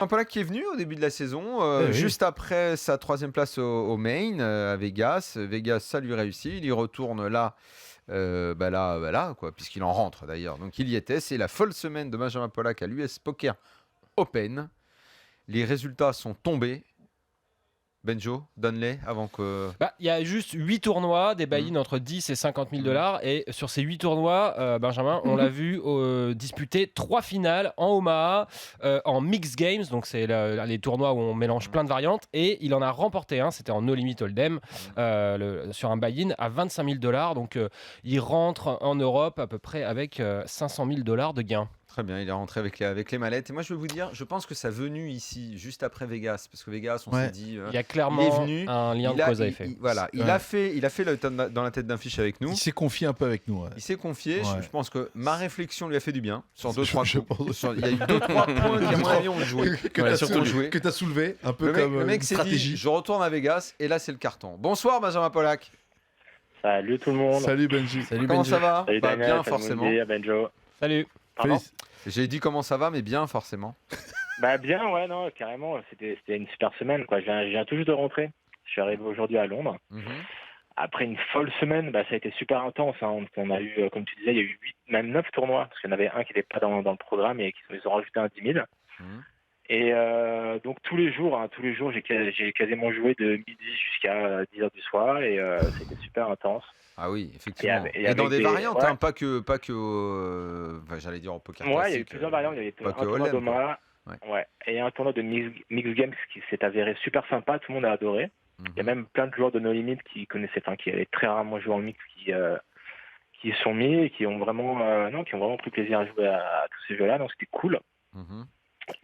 Un Polak qui est venu au début de la saison, Oui. juste après sa 3e place au main, à Vegas. Vegas, ça lui réussit. Il y retourne là, là, quoi, puisqu'il en rentre d'ailleurs. Donc il y était. C'est la folle semaine de Benjamin Polak à l'US Poker Open. Les résultats sont tombés. Benjo, donne-les avant que... Il y a juste 8 tournois, des buy-in Mhm. entre 10 et 50 000 $. Et sur ces 8 tournois, Benjamin, on l'a vu disputer 3 finales en Omaha, en Mixed Games. Donc, c'est les tournois où on mélange plein de variantes. Et il en a remporté un, c'était en No Limit Hold'em, sur un buy-in à 25 000 $. Donc, il rentre en Europe à peu près avec 500 000 $ de gains. Très bien, il est rentré avec les mallettes. Et moi, je vais vous dire, je pense que sa venue ici, juste après Vegas, parce que Vegas, on s'est dit... il y a clairement il est venu, un lien de cause à effet. Il a fait dans la tête d'un fiche avec nous. Il s'est confié un peu avec nous. Ouais. Il s'est confié. Ouais. Je pense que ma réflexion lui a fait du bien. Sur 2-3 Je coups. pense. Il y a eu 2-3 points qui, à mon avis, ont joué. Que tu as soulevé, un peu Le mec s'est stratégie. dit, je retourne à Vegas, et là, c'est le carton. Bonsoir, Benjamin Polak. Salut tout le monde. Salut Benji. Comment ça va? Salut Daniel, bien, salut forcément. Mundi, Benjo. Salut. Pardon? J'ai dit comment ça va, mais bien, forcément. Bien, ouais, non, carrément. C'était une super semaine, quoi. Je viens tout juste de rentrer. Je suis arrivé aujourd'hui à Londres. Après une folle semaine, ça a été super intense. Hein. On a eu, comme tu disais, il y a eu 8, même 9 tournois, parce qu'il y en avait un qui n'était pas dans le programme et qu'ils ont rajouté un 10 000. Et donc tous les jours, j'ai quasiment joué de midi jusqu'à 10h du soir et c'était super intense. Ah oui, effectivement. Et dans des variantes, ouais. hein, pas que j'allais dire au poker Ouais, classique. il y a eu plusieurs variantes. Il y avait pas un que tournoi Hollem, d'Omaha, Ouais. et un tournoi de Mixed Games qui s'est avéré super sympa. Tout le monde a adoré. Il y a même plein de joueurs de No Limit qui avaient très rarement joué en mix, qui sont mis et qui ont vraiment pris plaisir à jouer à tous ces jeux-là. Donc c'était cool.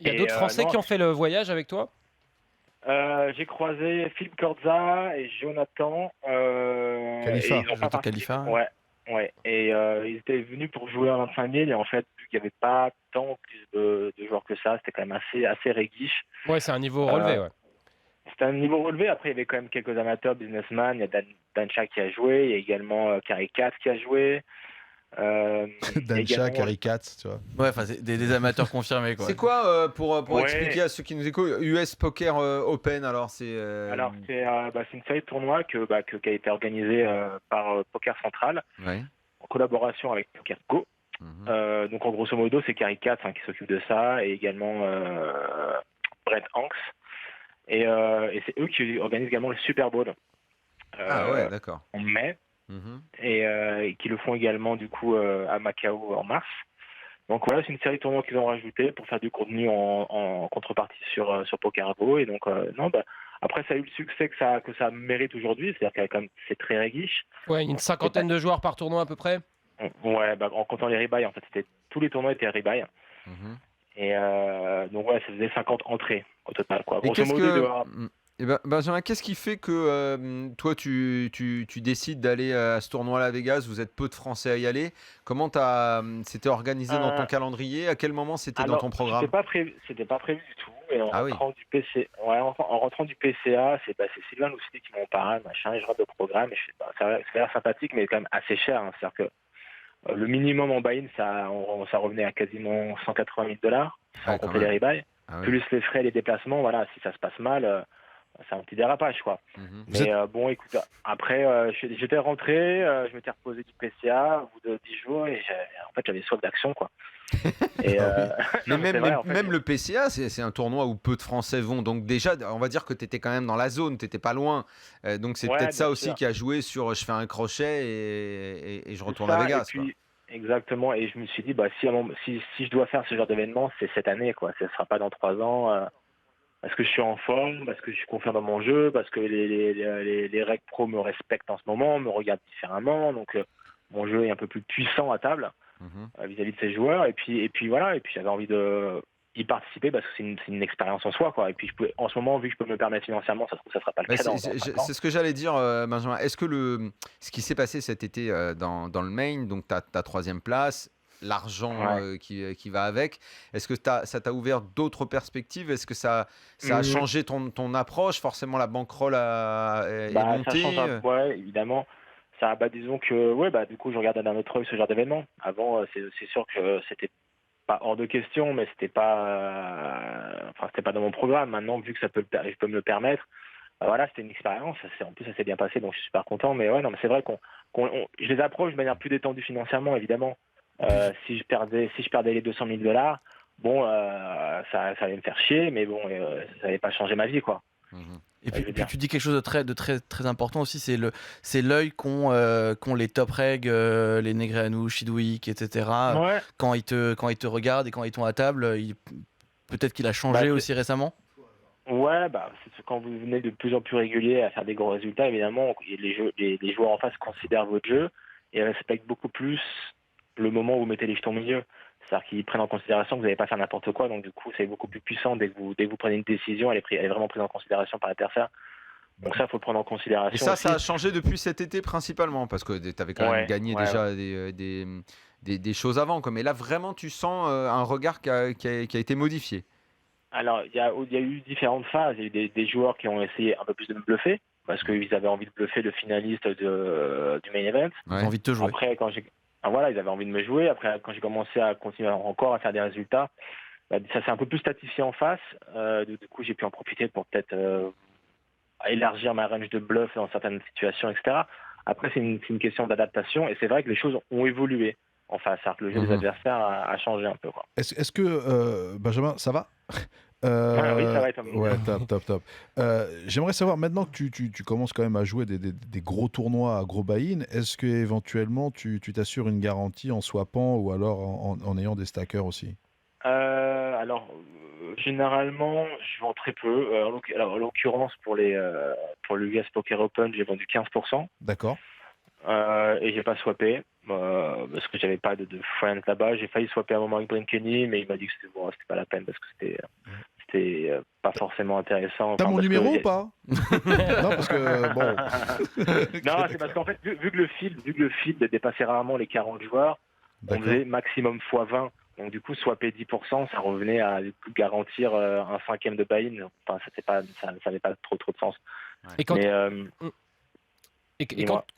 Il y a d'autres Français qui ont fait le voyage avec toi? J'ai croisé Philippe Corza et Jonathan. Khalifa. Et ils ont pas Khalifa. Ouais. Et ils étaient venus pour jouer à 25 000 et en fait, vu qu'il n'y avait pas tant plus de joueurs que ça, c'était quand même assez réguiche. Ouais, c'est un niveau relevé, ouais. C'était un niveau relevé. Après, il y avait quand même quelques amateurs, businessmen. Il y a Dancha qui a joué. Il y a également Carrie Katz qui a joué. Dancha, Carrie Katz, tu vois. Ouais, enfin, c'est des amateurs confirmés, quoi. C'est quoi, pour Ouais. expliquer à ceux qui nous écoutent, US Poker Open, alors c'est... Alors, c'est une série de tournois qui a été organisée par Poker Central, en collaboration avec Poker Go. Donc, en grosso modo, c'est Carrie Katz qui s'occupe de ça, et également Brett Hanks. Et c'est eux qui organisent également le Super Bowl d'accord. en mai, et qui le font également du coup à Macao en mars. Donc voilà, c'est une série de tournois qu'ils ont rajouté pour faire du contenu en contrepartie sur PokerGo. Et donc après, ça a eu le succès que ça mérite aujourd'hui, c'est-à-dire que c'est très riche. Ouais, une cinquantaine de joueurs par tournoi à peu près. Ouais, en comptant les rebuys, en fait, tous les tournois étaient rebuys. Et donc ouais, ça faisait 50 entrées au total, quoi. Grosso modo, Benjamin, qu'est-ce qui fait que toi tu décides d'aller à ce tournoi-là à Vegas? Vous êtes peu de Français à y aller. Comment c'était organisé dans ton calendrier? À quel moment c'était dans ton programme? C'était pas prévu du tout. Et en rentrant du PCA, c'est Sylvain Loussidi qui m'en parle, machin, et je rentre de programme et ça a l'air sympathique, mais quand même assez cher. Hein. C'est-à-dire que le minimum en buy-in, ça revenait à quasiment 180 000 $, sans compter les rebuys. Plus les frais, les déplacements, voilà, si ça se passe mal, c'est un petit dérapage, quoi. Mais bon, écoute, après, j'étais rentré, je m'étais reposé du PCA au bout de 10 jours et en fait, j'avais soif d'action, quoi. Et, mais vrai, même le PCA, c'est un tournoi où peu de Français vont. Donc déjà, on va dire que tu étais quand même dans la zone, tu n'étais pas loin. Donc c'est peut-être ça aussi qui a joué sur je fais un crochet et je retourne à Vegas. Et puis, exactement, et je me suis dit, si je dois faire ce genre d'événement, c'est cette année, quoi. Ce ne sera pas dans 3 ans. Parce que je suis en forme, parce que je suis confiant dans mon jeu, parce que les règles pro me respectent en ce moment, me regardent différemment, donc mon jeu est un peu plus puissant à table vis-à-vis de ces joueurs, et puis voilà, et puis j'avais envie de y participer parce que c'est une expérience en soi, quoi. Et puis en ce moment, vu que je peux me permettre financièrement, ça se trouve ça sera pas le cas. C'est ce que j'allais dire, Benjamin. Est-ce que ce qui s'est passé cet été dans le main, donc ta 3e place, l'argent qui va avec, est-ce que ça t'a ouvert d'autres perspectives? Est-ce que ça a changé ton approche? Forcément, la bankroll est montée. Ça change, ouais, évidemment. Disons que du coup, je regarde d'un autre œil ce genre d'événement. Avant, c'est sûr que c'était pas hors de question, mais c'était pas c'était pas dans mon programme. Maintenant, vu que je peux me le permettre, voilà, c'était une expérience. En plus, ça s'est bien passé, donc je suis super content. Mais ouais, non, mais c'est vrai je les approche de manière plus détendue financièrement, évidemment. Si je perdais les $200,000, bon, ça allait me faire chier, mais bon, ça n'allait pas changer ma vie, quoi. Et puis tu dis quelque chose de très, très important aussi, c'est l'œil qu'ont les top reg, les Negreanu, Chidwick, etc. Ouais. Quand ils te regardent et quand ils sont à table, peut-être qu'il a changé aussi récemment. Ouais, quand vous venez de plus en plus régulier à faire des gros résultats, évidemment, les joueurs en face considèrent votre jeu et respectent beaucoup plus le moment où vous mettez les jetons au milieu. C'est-à-dire qu'ils prennent en considération que vous n'allez pas faire n'importe quoi, donc du coup, c'est beaucoup plus puissant dès que vous prenez une décision, elle est vraiment prise en considération par l'adversaire. Donc ça, il faut le prendre en considération. Et ça, aussi. Ça a changé depuis cet été principalement, parce que tu avais quand même gagné déjà des choses avant. Mais là, vraiment, tu sens un regard qui a été modifié. Alors, il y a eu différentes phases. Il y a eu des joueurs qui ont essayé un peu plus de me bluffer, parce qu'ils avaient envie de bluffer le finaliste du main event. Ils ont envie de te jouer. Après, ils avaient envie de me jouer. Après, quand j'ai commencé à continuer encore à faire des résultats, ça s'est un peu plus statifié en face. Du coup, j'ai pu en profiter pour peut-être élargir ma range de bluff dans certaines situations, etc. Après, c'est une question d'adaptation. Et c'est vrai que les choses ont évolué en face. C'est-à-dire que le jeu des adversaires a changé un peu, quoi. Est-ce que, Benjamin, ça va? Oui, ça va être ouais, top. J'aimerais savoir, maintenant que tu commences quand même à jouer des gros tournois à gros buy-in, est-ce que éventuellement tu t'assures une garantie en swappant ou alors en ayant des stackers aussi? Alors, généralement, je vends très peu. En l'occurrence, pour le US Poker Open, j'ai vendu 15%. D'accord. Et j'ai pas swappé parce que j'avais pas de friends là-bas. J'ai failli swapper à un moment avec Brinkeny, mais il m'a dit que c'était pas la peine parce que c'était pas forcément intéressant. T'as mon numéro ou pas? Non, parce que bon. Non, c'est parce qu'en fait, vu que le field dépassait rarement les 40 joueurs, on faisait maximum x20. Donc du coup, swapper 10%, ça revenait à garantir un cinquième de buy-in. Enfin, ça n'avait pas trop de sens. Et quand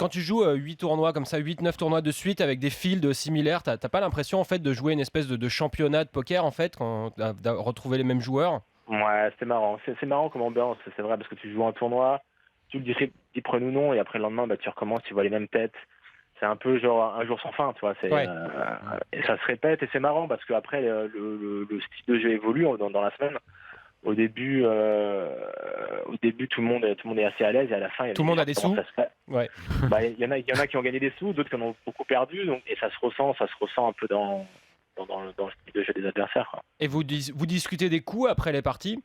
tu joues 8 tournois comme ça, 8-9 tournois de suite avec des fields similaires, t'as pas l'impression en fait de jouer une espèce de championnat de poker en fait, quand de retrouver les mêmes joueurs? Ouais, c'était marrant. C'est marrant comme ambiance, c'est vrai, parce que tu joues un tournoi, tu le dis prenez ou non, et après le lendemain, tu recommences, tu vois les mêmes têtes. C'est un peu genre un jour sans fin, tu vois. Et ça se répète et c'est marrant parce qu'après le style de jeu évolue dans la semaine. Au début, tout le monde est assez à l'aise et à la fin, tout le monde a des sous. Ouais. Il y en a qui ont gagné des sous, d'autres qui en ont beaucoup perdu, et ça se ressent un peu dans le style de jeu des adversaires, quoi. Et vous discutez des coups après les parties?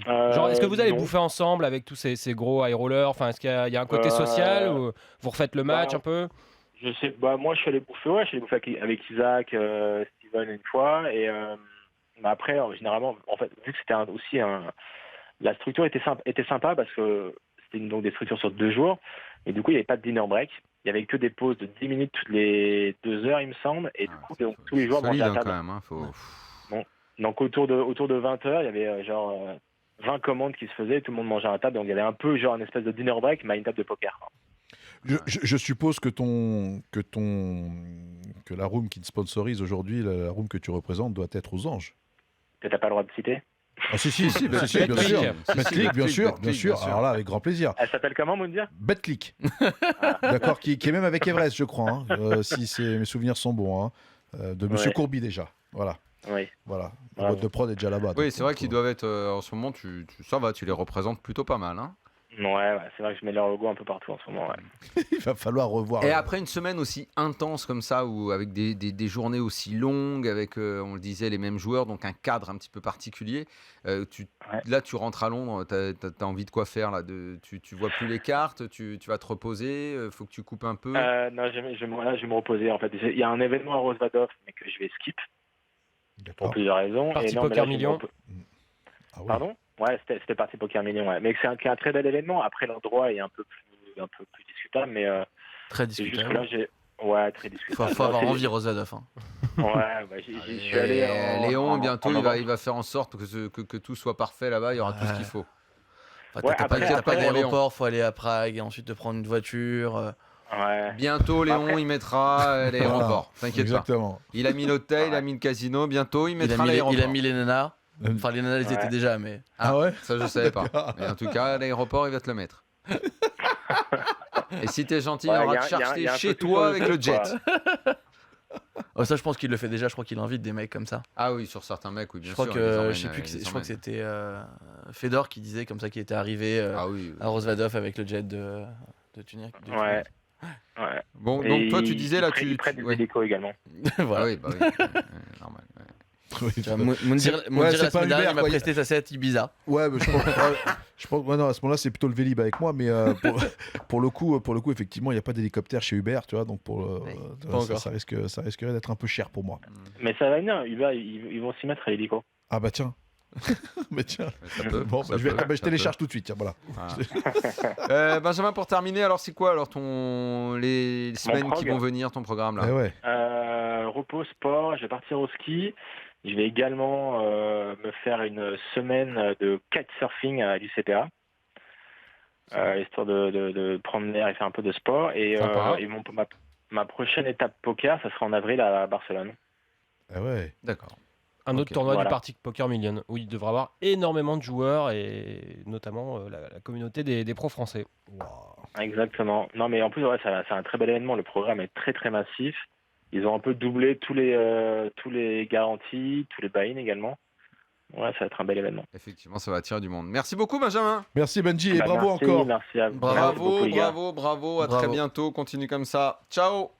Genre, est-ce que vous allez bouffer ensemble avec tous ces gros high rollers? Enfin, est-ce qu'il y a un côté social ou vous refaites le match un peu? Je sais, moi je suis allé bouffer avec Isaac, Steven une fois, et après généralement, en fait, vu que c'était aussi la structure était sympa parce que c'était donc des structures sur 2 jours, et du coup il n'y avait pas de dinner break, il y avait que des pauses de 10 minutes toutes les 2 heures il me semble, et du coup donc, tous les joueurs mangeaient à table. Quand même, Bon, donc autour de 20 heures, il y avait 20 commandes qui se faisaient, tout le monde mangeait à table, donc il y avait un peu une espèce de dinner break, mais à une table de poker. Je suppose que la room qui te sponsorise aujourd'hui, la room que tu représentes, doit être aux Anges. Que t'as pas le droit de citer? Ah si, bien sûr. BetClick, bien sûr. Alors là, avec grand plaisir. Elle s'appelle comment, Moundir? BetClick. D'accord, qui est même avec Everest, je crois, si mes souvenirs sont bons, de Monsieur Courby déjà. Voilà. Oui. Voilà. La boîte de prod est déjà là-bas. Oui, c'est vrai qu'ils doivent être en ce moment. Ça va, tu les représentes plutôt pas mal, hein. Ouais, c'est vrai que je mets leur logo un peu partout en ce moment. Ouais. Il va falloir revoir. Et après une semaine aussi intense comme ça, ou avec des journées aussi longues, avec, on le disait, les mêmes joueurs, donc un cadre un petit peu particulier. Là, tu rentres à Londres, t'as envie de quoi faire là? Tu vois plus les cartes, tu vas te reposer, faut que tu coupes un peu. Non, je vais me reposer. En fait, il y a un événement à Rosvadov, mais que je vais skip pour plusieurs raisons. Partie Poker Million. Ah oui. Pardon? Ouais, c'était Partie Poker Million, ouais. Mais c'est un très bel événement. Après, l'endroit est un peu plus discutable, mais très discutable. C'est juste que là, très discutable. Faut avoir envie, Rosvadov. Ouais, j'y suis allé. Léon, bientôt, il va faire en sorte que tout soit parfait là-bas. Il y aura tout ce qu'il faut. T'as pas d'aéroport, faut aller à Prague et ensuite te prendre une voiture. Ouais. Bientôt, Léon, il mettra l'aéroport. T'inquiète pas. Exactement. Il a mis l'hôtel, il a mis le casino. Bientôt, il mettra l'aéroport. Il a mis les nanas. Enfin, les nanas les étaient déjà, mais. Ah ouais. Ça, je savais pas. Mais en tout cas, à l'aéroport, il va te le mettre. Et si t'es gentil, il Ouais, aura y a- te chercher y a un chez peu tout toi sur avec le le jet. truc, quoi. Oh, ça, je pense qu'il le fait déjà. Je crois qu'il invite des mecs comme ça. Ah oui, sur certains mecs, oui, bien Je crois sûr. que il les emmène, je sais plus il les je crois que emmène. c'était Fedor qui disait comme ça qu'il était arrivé Ah oui. à Rosvadov avec le jet de Tunis. Ouais. Ouais. Bon, Et donc toi, tu il- disais il là, prête- tu. il prête des ouais. hélicos également. Ah Voilà. oui, bah oui. Normal. Ouais. Oui, Tu vois, Moundir, c'est- Moundir, ouais, la c'est pas semaine dernière, Uber, il m'a quoi. presté sa set Ibiza. Ouais, mais je pense ouais, non, à ce moment-là, c'est plutôt le Vélib avec moi, mais pour le coup, effectivement, il n'y a pas d'hélicoptère chez Uber, tu vois, donc pas encore. ça risquerait d'être un peu cher pour moi. Mais ça va venir, Uber, ils vont s'y mettre à l'hélico. Ah bah tiens. Mais tiens. Ça peut, Bon, ça je peut, ça télécharge tout de suite, tiens, voilà. peut. Voilà. Benjamin, pour terminer, alors c'est quoi alors les semaines qui prog. vont venir, ton programme là? Eh ouais. Repos, sport, je vais partir au ski. Je vais également me faire une semaine de kitesurfing à l'UCPA. Histoire de prendre l'air et faire un peu de sport. Et, Sympa. ma prochaine étape poker, ça sera en avril à Barcelone. Eh ouais. D'accord. Un autre Ok, tournoi voilà. du Party Poker Million où il devra avoir énormément de joueurs et notamment la communauté des pros français. Exactement. Non, mais en plus, ouais, c'est un très bel événement. Le programme est très, très massif. Ils ont un peu doublé tous les garanties, tous les buy-in également. Ouais, ça va être un bel événement. Effectivement, ça va attirer du monde. Merci beaucoup, Benjamin. Merci Benji et Bah, bravo merci, encore. Merci à vous. Bravo, Merci beaucoup, les gars. Bravo. À très Bravo. bientôt. Continue comme ça. Ciao.